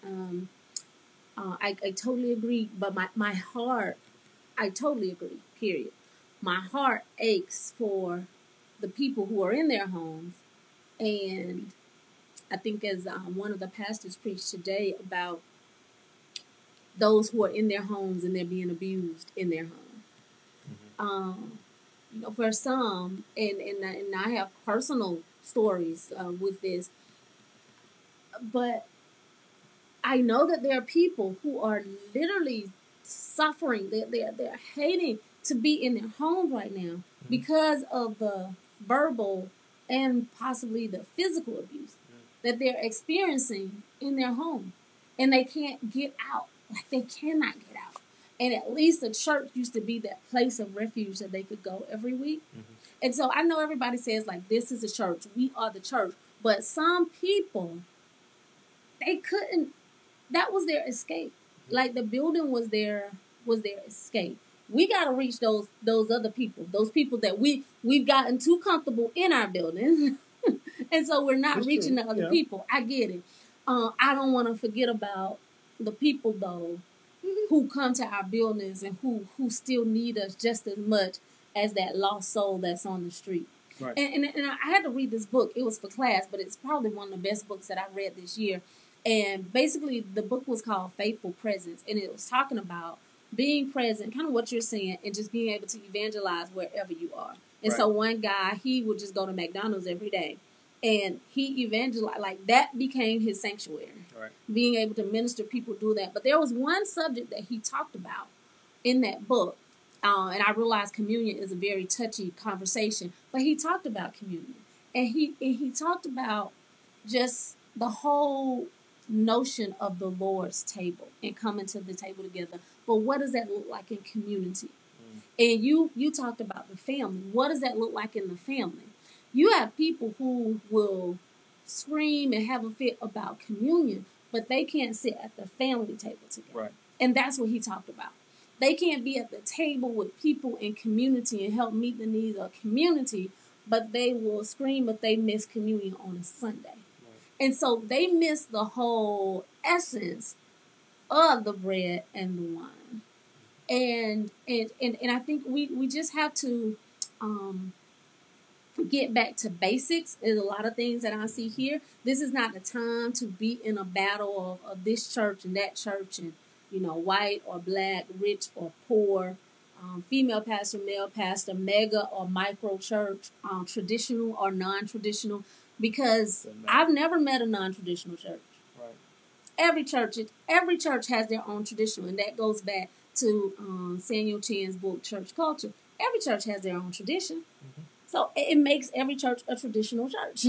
I totally agree, but my heart, I totally agree, period. My heart aches for the people who are in their homes, and I think as one of the pastors preached today about those who are in their homes and they're being abused in their home. For some, and I have personal stories with this, but I know that there are people who are literally suffering. They're hating to be in their home right now because of the verbal and possibly the physical abuse that they're experiencing in their home, and they can't get out. Like they cannot get out. And at least the church used to be that place of refuge that they could go every week. And so I know everybody says like, this is a church. We are the church. But some people, they couldn't. That was their escape. Like the building was their escape. We got to reach those other people. Those people that we've gotten too comfortable in our building, and so we're not reaching the other people. I get it. I don't want to forget about the people though who come to our buildings and who still need us just as much as that lost soul that's on the street. Right. And I had to read this book. It was for class, but it's probably one of the best books that I read this year. And basically, the book was called Faithful Presence, and it was talking about being present, kind of what you're saying, and just being able to evangelize wherever you are. And so one guy, he would just go to McDonald's every day, and he evangelized. Like that became his sanctuary. Right. Being able to minister, people do that. But there was one subject that he talked about in that book, and I realized communion is a very touchy conversation. But he talked about communion, and he talked about just the whole notion of the Lord's table and coming to the table together. But what does that look like in community? And you talked about the family. What does that look like in the family? You have people who will scream and have a fit about communion, but they can't sit at the family table together. Right. And that's what he talked about. They can't be at the table with people in community and help meet the needs of community, but they will scream if they miss communion on a Sunday. And so they miss the whole essence of the bread and the wine. And I think we just have to get back to basics. There's a lot of things that I see here. This is not the time to be in a battle of this church and that church and, white or black, rich or poor, female pastor, male pastor, mega or micro church, traditional or non-traditional. Because I've never met a non-traditional church. Right. Every church has their own tradition, and that goes back to Samuel Chen's book, Church Culture. Every church has their own tradition, so it makes every church a traditional church.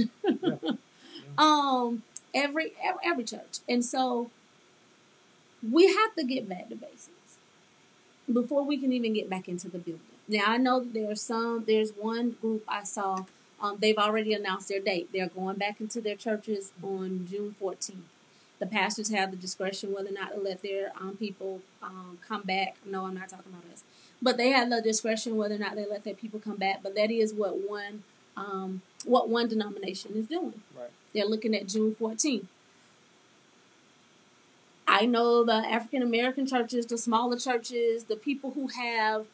Every church, and so we have to get back to basics before we can even get back into the building. Now I know that there's one group I saw. They've already announced their date. They're going back into their churches on June 14th. The pastors have the discretion whether or not to let their people come back. No, I'm not talking about us. But they have the discretion whether or not they let their people come back. But that is what one denomination is doing. Right. They're looking at June 14th. I know the African American churches, the smaller churches, the people who have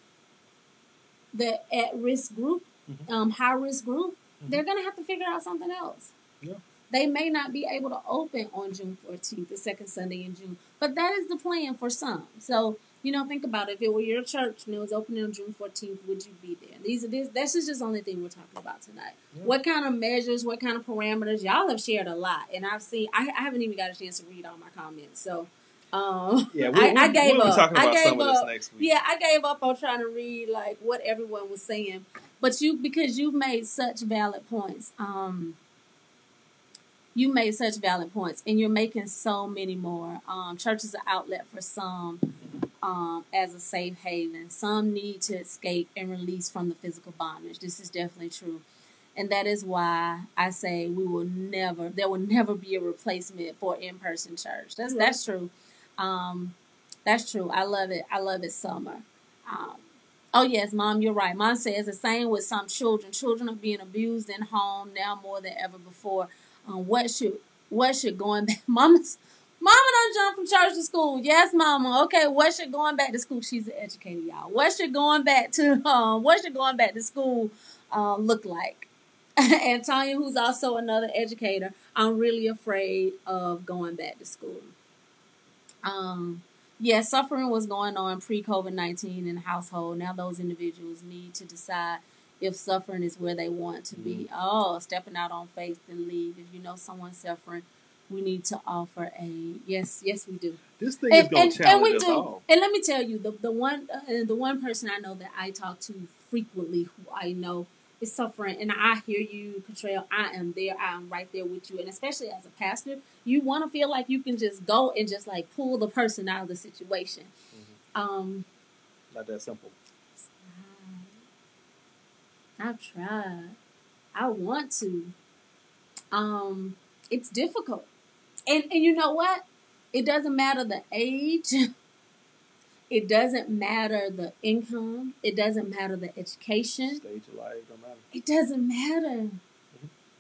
the at-risk group, high-risk group, they're going to have to figure out something else. Yeah. They may not be able to open on June 14th, the second Sunday in June. But that is the plan for some. So, think about it. If it were your church and it was opening on June 14th, would you be there? This is just the only thing we're talking about tonight. Yeah. What kind of measures, what kind of parameters? Y'all have shared a lot. And I've seen, I haven't even got a chance to read all my comments. So, I gave up. Talking about some of this next week. Yeah, I gave up on trying to read like what everyone was saying. But because you've made such valid points. You made such valid points, and you're making so many more. Church is an outlet for some as a safe haven. Some need to escape and release from the physical bondage. This is definitely true. And that is why I say there will never be a replacement for in-person church. That's true. That's true. I love it. I love it, Summer. Oh, yes, Mom, you're right. Mom says the same with some children. Children are being abused in home now more than ever before. What should going back? Mama done jumped from church to school. Yes, Mama. Okay, what should going back to school? She's an educator, y'all. What should going back to school look like? And Tanya, who's also another educator, I'm really afraid of going back to school. Suffering was going on pre-COVID-19 in the household. Now those individuals need to decide if suffering is where they want to be. Oh, stepping out on faith and leave. If you know someone's suffering, we need to offer a yes, we do. This thing is going to challenge us all. And let me tell you, the one person I know that I talk to frequently, who I know is suffering, and I hear you, Cottrell. I am there. I am right there with you, and especially as a pastor, you want to feel like you can just go and just like pull the person out of the situation. Not that simple. I've tried. I want to. It's difficult. And you know what? It doesn't matter the age. It doesn't matter the income. It doesn't matter the education. Stage of life don't matter. It doesn't matter.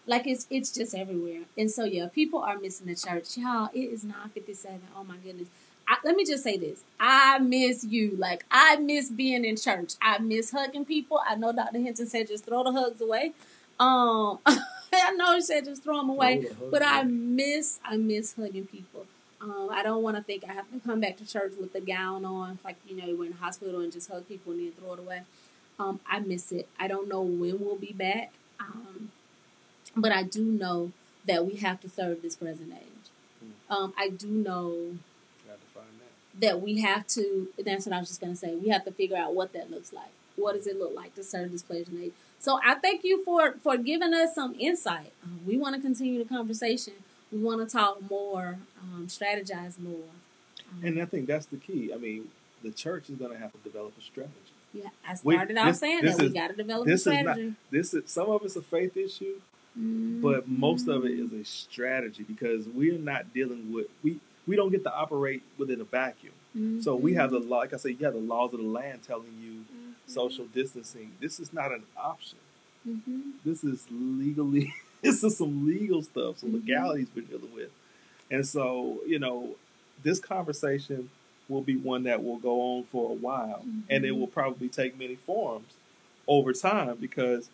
Like it's just everywhere. And so yeah, people are missing the church. Y'all, it is 9:57. Oh my goodness. Let me just say this. I miss you. Like, I miss being in church. I miss hugging people. I know Dr. Hinton said just throw the hugs away. I know he said just throw them away. But I miss hugging people. I don't want to think I have to come back to church with the gown on, like, we're in the hospital and just hug people and then throw it away. I miss it. I don't know when we'll be back. But I do know that we have to serve this present age. I do know that we have to, that's what I was just going to say, we have to figure out what that looks like. What does it look like to serve this present age? So I thank you for giving us some insight. We want to continue the conversation. We want to talk more, strategize more. And I think that's the key. I mean, the church is going to have to develop a strategy. Yeah, I started out saying that we got to develop a strategy. Some of it's a faith issue, but most of it is a strategy because we're not dealing with, we don't get to operate within a vacuum. So we have like I said, you have the laws of the land telling you social distancing. This is not an option. This is legally, this is some legal stuff, some legalities we're dealing with. And so, this conversation will be one that will go on for a while, and it will probably take many forms over time because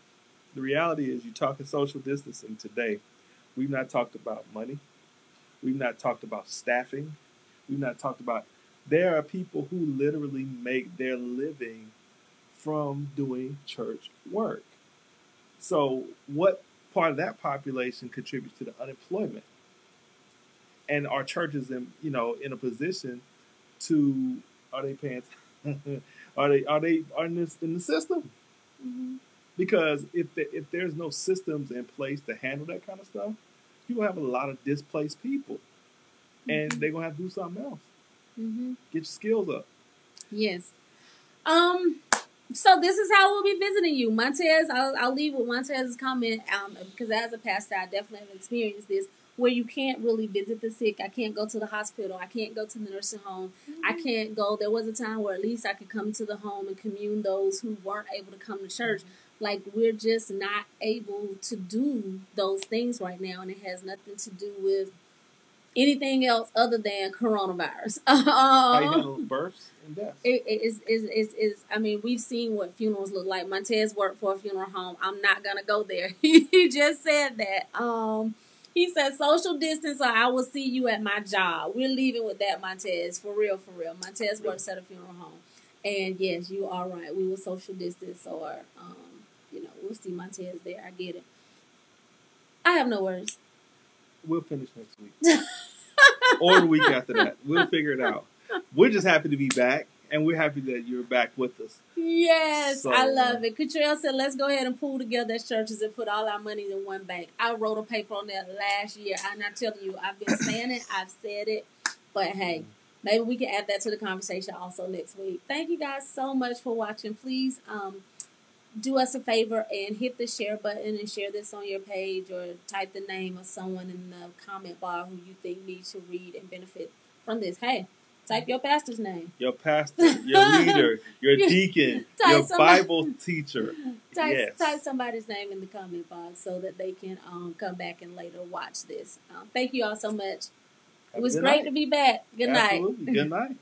the reality is you're talking social distancing today. We've not talked about money. We've not talked about staffing. We've not talked about, there are people who literally make their living from doing church work. So what part of that population contributes to the unemployment? And our churches in a position to, are they paying, are they in the system? Because if there's no systems in place to handle that kind of stuff, you're going to have a lot of displaced people. And they're going to have to do something else. Get your skills up. Yes. So this is how we'll be visiting you. Montez, I'll leave with Montez's comment, because as a pastor, I definitely have experienced this, where you can't really visit the sick. I can't go to the hospital. I can't go to the nursing home. I can't go. There was a time where at least I could come to the home and commune those who weren't able to come to church. Like, we're just not able to do those things right now, and it has nothing to do with anything else other than coronavirus. How you handle births and deaths? I mean, we've seen what funerals look like. Montez worked for a funeral home. I'm not gonna go there. He just said that. He said social distance, or I will see you at my job. We're leaving with that, Montez. For real. Montez works at a funeral home, and yes, you are right. We will social distance, or we'll see Montez there. I get it. I have no words. We'll finish next week. Or the week after that. We'll figure it out. We're just happy to be back, and we're happy that you're back with us. Yes, so, I love it. Cottrell said, let's go ahead and pool together as churches and put all our money in one bank. I wrote a paper on that last year. I'm not telling you, I've been saying it, I've said it, but hey, maybe we can add that to the conversation also next week. Thank you guys so much for watching. Please do us a favor and hit the share button and share this on your page, or type the name of someone in the comment bar who you think needs to read and benefit from this. Hey, type your pastor's name. Your pastor, your leader, your deacon, your Bible teacher. Type somebody's name in the comment box so that they can come back and later watch this. Thank you all so much. It was great to be back. Good night. Absolutely. Good night.